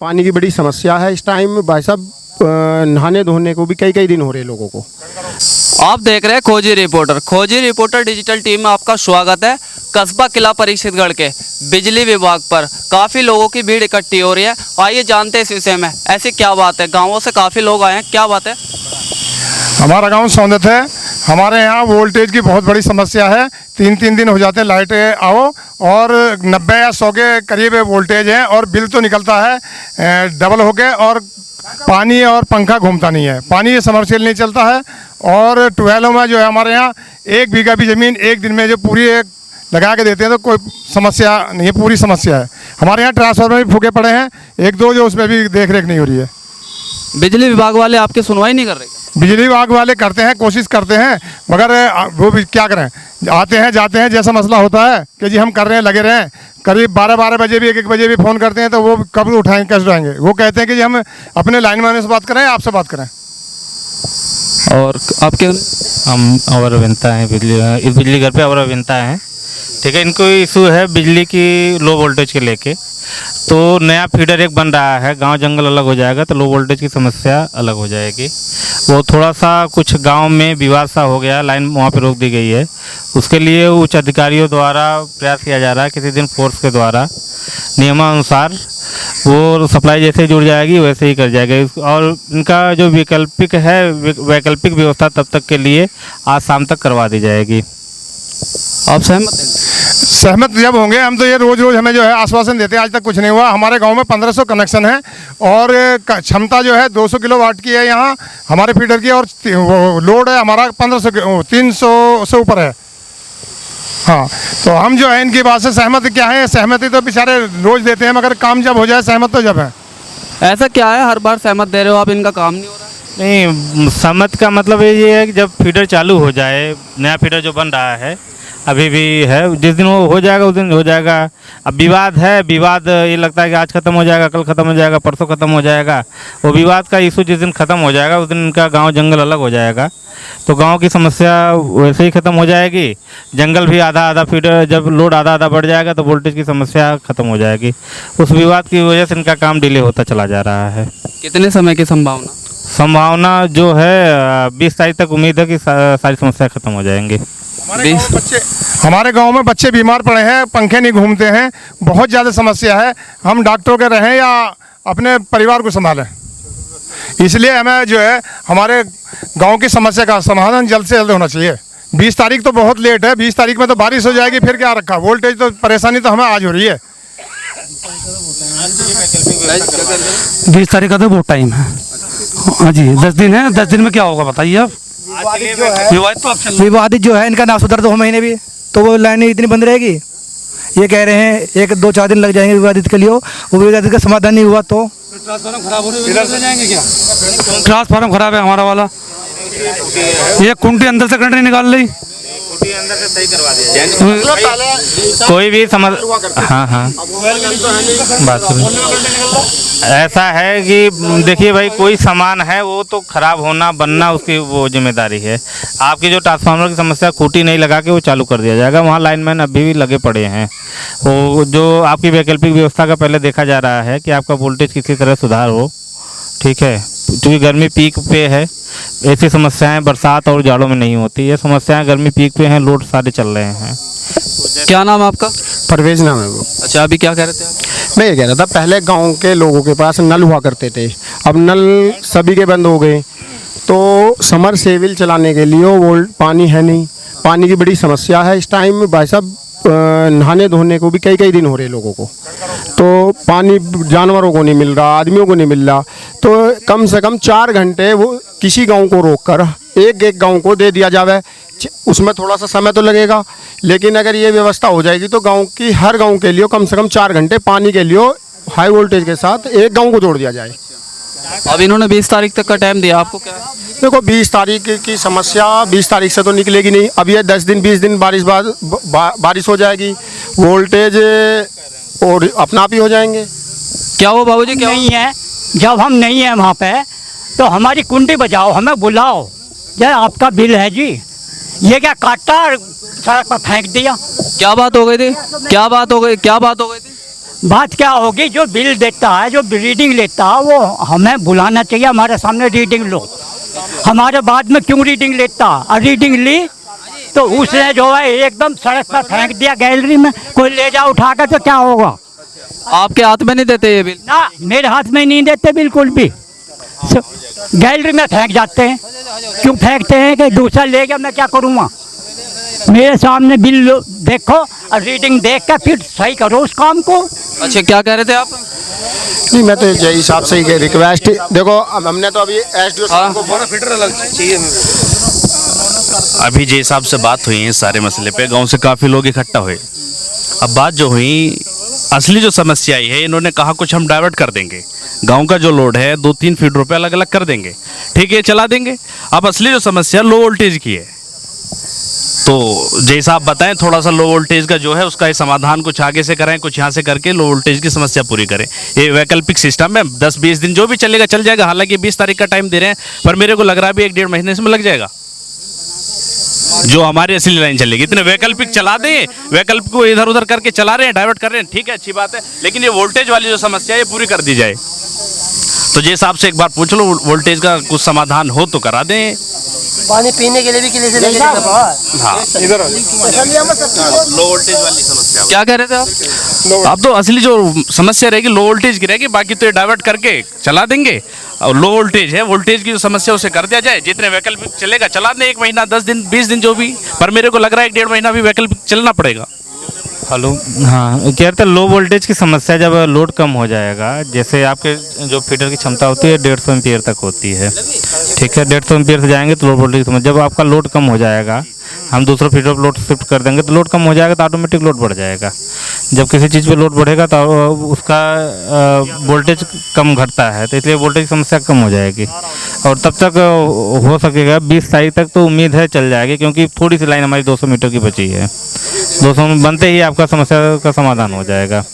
पानी की बड़ी समस्या है इस टाइम भाई साहब। नहाने धोने को भी कई कई दिन हो रहे लोगों को। आप देख रहे हैं खोजी रिपोर्टर। खोजी रिपोर्टर डिजिटल टीम में आपका स्वागत है। कस्बा किला परिषदगढ़ के बिजली विभाग पर काफ़ी लोगों की भीड़ इकट्ठी हो रही है। आइए जानते हैं इस विषय में। ऐसी क्या बात है, गांवों से काफ़ी लोग आए हैं, क्या बात है? हमारा गांव सौंदत है। हमारे यहाँ वोल्टेज की बहुत बड़ी समस्या है। 3-3 दिन हो जाते हैं लाइट आओ और 90 या 100 के करीब वोल्टेज है और बिल तो निकलता है डबल हो के, और पानी और पंखा घूमता नहीं है। पानी समरसेल नहीं चलता है। और ट्वेल्व में जो है हमारे यहाँ 1 बीघा भी ज़मीन एक दिन में जो पूरी एक लगा के देते हैं तो कोई समस्या नहीं है, पूरी समस्या है। हमारे यहाँ ट्रांसफार्मर भी फूके पड़े हैं 1-2, जो उसमें भी देख रेख नहीं हो रही है। बिजली विभाग वाले आपकी सुनवाई नहीं कर रहे? बिजली विभाग वाले करते हैं, कोशिश करते हैं, मगर वो भी क्या करें, आते हैं जाते हैं। जैसा मसला होता है कि जी हम कर रहे हैं, लगे रहें, करीब 12-12 बजे भी 1-1 बजे भी फ़ोन करते हैं तो वो कब उठाएंगे, कैसे उठाएंगे। वो कहते हैं कि जी हम अपने लाइन मैन से बात करें, आपसे बात करें। और आपके हम और अभियंता हैं बिजली घर पे और अभियंता हैं, ठीक है। इनको इशू है बिजली की लो वोल्टेज के लेके। तो नया फीडर एक बन रहा है, गांव जंगल अलग हो जाएगा तो लो वोल्टेज की समस्या अलग हो जाएगी। वो थोड़ा सा कुछ गांव में विवाद सा हो गया, लाइन वहाँ पे रोक दी गई है। उसके लिए उच्च अधिकारियों द्वारा प्रयास किया जा रहा है, किसी दिन फोर्स के द्वारा नियमानुसार वो सप्लाई जैसे जुड़ जाएगी वैसे ही कर जाएगा। और इनका जो वैकल्पिक है, वैकल्पिक व्यवस्था तब तक के लिए आज शाम तक करवा दी जाएगी। आप सहमत हैं? सहमत जब होंगे हम तो ये रोज़ हमें जो है आश्वासन देते हैं, आज तक कुछ नहीं हुआ। हमारे गांव में 1500 कनेक्शन है और क्षमता जो है 200 किलोवाट की है यहाँ हमारे फीडर की, और लोड है हमारा 300 से ऊपर है। हाँ, तो हम जो है इनकी बात से सहमत क्या है, सहमति तो बेचारे रोज़ देते हैं, मगर काम जब हो जाए सहमत तो जब है। ऐसा क्या है हर बार सहमत दे रहे हो आप, इनका काम नहीं हो रहा है? नहीं, सहमत का मतलब ये है कि जब फीडर चालू हो जाए, नया फीडर जो बन रहा है अभी भी है, जिस दिन वो हो जाएगा उस दिन हो जाएगा। अब विवाद है, विवाद ये लगता है कि आज ख़त्म हो जाएगा, कल ख़त्म हो जाएगा, परसों ख़त्म हो जाएगा। वो विवाद का इशू जिस दिन ख़त्म हो जाएगा उस दिन इनका गांव जंगल अलग हो जाएगा, तो गांव की समस्या वैसे ही ख़त्म हो जाएगी। जंगल भी आधा फीडर, जब लोड आधा बढ़ जाएगा तो वोल्टेज की समस्या ख़त्म हो जाएगी। उस विवाद की वजह से इनका काम डिले होता चला जा रहा है। कितने समय की संभावना जो है 20 तारीख तक उम्मीद है कि सारी समस्या ख़त्म हो जाएंगी। हमारे गांव में बच्चे बीमार पड़े हैं, पंखे नहीं घूमते हैं, बहुत ज़्यादा समस्या है। हम डॉक्टरों के रहें या अपने परिवार को संभालें, इसलिए हमें जो है हमारे गांव की समस्या का समाधान जल्द से जल्द होना चाहिए। 20 तारीख तो बहुत लेट है, 20 तारीख में तो बारिश हो जाएगी, फिर क्या रखा। वोल्टेज तो परेशानी तो हमें आज हो रही है। 20 तारीख का तो बहुत टाइम है। हाँ जी, 10 दिन है। 10 दिन में क्या होगा बताइए आप। विवादित जो है इनका ना सुधर 2 महीने भी तो वो लाइनें इतनी बंद रहेगी। ये कह रहे हैं 1-2-4 दिन लग जाएंगे विवादित के लिए। वो विवादित का समाधान नहीं हुआ तो ट्रांसफार्मर खराब हो रही है, जाएंगे क्या? ट्रांसफार्मर खराब है हमारा वाला, ये कुंटी अंदर से करंट नहीं निकाल रही, अंदर से सही करवा दिया कोई भी समझ। हाँ बात ऐसा है कि देखिए भाई, कोई सामान है वो तो खराब होना बनना उसकी वो जिम्मेदारी है। आपकी जो ट्रांसफार्मर की समस्या, खूंटी नहीं लगा के वो चालू कर दिया जाएगा। वहाँ लाइनमैन अभी भी लगे पड़े हैं। वो जो आपकी वैकल्पिक व्यवस्था का पहले देखा जा रहा है कि आपका वोल्टेज किसी तरह सुधार हो, ठीक है। क्योंकि गर्मी पीक पे है, ऐसी समस्याएं बरसात और जाड़ों में नहीं होती। ये समस्याएं गर्मी पीक पे हैं, लोड सारे चल रहे हैं। क्या नाम है आपका? परवेज नाम है वो। अच्छा, अभी क्या कह रहे थे आप? मैं ये कह रहा था, पहले गांव के लोगों के पास नल हुआ करते थे, अब नल सभी के बंद हो गए, तो समर सेविल चलाने के लिए वो पानी है नहीं। पानी की बड़ी समस्या है इस टाइम भाई साहब। नहाने धोने को भी कई कई दिन हो रहे लोगों को, तो पानी जानवरों को नहीं मिल रहा, आदमियों को नहीं मिल रहा। तो कम से कम 4 घंटे वो किसी गांव को रोककर एक गांव को दे दिया जावे। उसमें थोड़ा सा समय तो लगेगा, लेकिन अगर ये व्यवस्था हो जाएगी तो हर गांव के लिए कम से कम 4 घंटे पानी के लिए हाई वोल्टेज के साथ एक गांव को जोड़ दिया जाए। अब इन्होंने 20 तारीख तक का टाइम दिया आपको, क्या देखो 20 तारीख की समस्या 20 तारीख से तो निकलेगी नहीं। अब ये 10 दिन 20 दिन बारिश हो जाएगी, वोल्टेज और अपना आप ही हो जाएंगे। क्या हो बाबूजी, क्या नहीं है? जब हम नहीं है वहाँ पे तो हमारी कुंडी बजाओ, हमें बुलाओ। यह आपका बिल है जी, ये क्या काटा और सड़क पर फेंक दिया। क्या बात हो गई थी? क्या बात हो गई थी? बात क्या होगी, जो बिल देता है, जो रीडिंग लेता है, वो हमें बुलाना चाहिए, हमारे सामने रीडिंग लो। हमारे बाद में क्यों रीडिंग लेता? और रीडिंग ली तो उसने जो है एकदम सड़क पर फेंक दिया गैलरी में, कोई ले जा उठा कर, तो क्या होगा? आपके हाथ में नहीं देते ये बिल? ना, मेरे हाथ में नहीं देते बिल्कुल भी, गैलरी में फेंक जाते हैं। क्यों फेंकते हैं कि दूसरा ले गया, मैं क्या करूँगा? मेरे सामने बिल देखो और रीडिंग देख कर फिर सही करो उस काम को। अच्छा, क्या कह रहे थे आप? नहीं, मैं तो यही हिसाब से ही रिक्वेस्ट, देखो अब हमने तो अभी एसडीओ साहब को अभी जिस हिसाब से बात हुई है इस सारे मसले पे, गांव से काफ़ी लोग इकट्ठा हुए। अब बात जो हुई, असली जो समस्या आई है, इन्होंने कहा कुछ हम डाइवर्ट कर देंगे, गांव का जो लोड है 2-3 फीट रुपये अलग अलग कर देंगे, ठीक है, चला देंगे। अब असली जो समस्या लो वोल्टेज की है, तो जैसा आप बताएं, थोड़ा सा लो वोल्टेज का जो है उसका ये समाधान कुछ आगे से करें, कुछ यहाँ से करके लो वोल्टेज की समस्या पूरी करें। ये वैकल्पिक सिस्टम है, 10-20 दिन जो भी चलेगा चल जाएगा। हालांकि 20 तारीख का टाइम दे रहे हैं, पर मेरे को लग रहा है अभी 1-1.5 महीने इसमें लग जाएगा, जो हमारी असली लाइन चलेगी। इतने वैकल्पिक चला दें, वैकल्पिक को इधर उधर करके चला रहे हैं, डाइवर्ट कर रहे हैं, ठीक है, अच्छी बात है, लेकिन ये वोल्टेज वाली जो समस्या है ये पूरी कर दी जाए। तो जिस हिसाब से एक बार पूछ लो, वोल्टेज का कुछ समाधान हो तो करा दें। पानी पीने के लिए भी किले से लेके हाँ, लो वोल्टेज वाली समस्या। क्या कह रहे थे आप? अब तो असली जो समस्या रहेगी लो वोल्टेज की रहेगी, बाकी तो ये डाइवर्ट करके चला देंगे। और लो वोल्टेज है, वोल्टेज की जो समस्या उसे कर दिया जाए, जितने वैकल्पिक चलेगा चला दें, 1 महीना, 10 दिन, 20 दिन जो भी, पर मेरे को लग रहा है 1-1.5 महीना भी वैकल्पिक चलना पड़ेगा। हेलो, हाँ, कह रहे थे लो वोल्टेज की समस्या जब लोड कम हो जाएगा, जैसे आपके जो फीडर की क्षमता होती है 150 एम्पियर तक होती है, ठीक है, 150 एम्पियर से जाएंगे तो लो वोल्टेज की समस्या, जब आपका लोड कम हो जाएगा, हम दूसरा फीडर पर लोड शिफ्ट कर देंगे तो लोड कम हो जाएगा, तो ऑटोमेटिक लोड बढ़ जाएगा। जब किसी चीज़ पे लोड बढ़ेगा तो उसका वोल्टेज कम घटता है, तो इसलिए वोल्टेज की समस्या कम हो जाएगी। और तब तक हो सकेगा 20 तारीख तक तो उम्मीद है चल जाएगी, क्योंकि थोड़ी सी लाइन हमारी 200 मीटर की बची है। 200 में बनते ही आपका समस्या का समाधान हो जाएगा।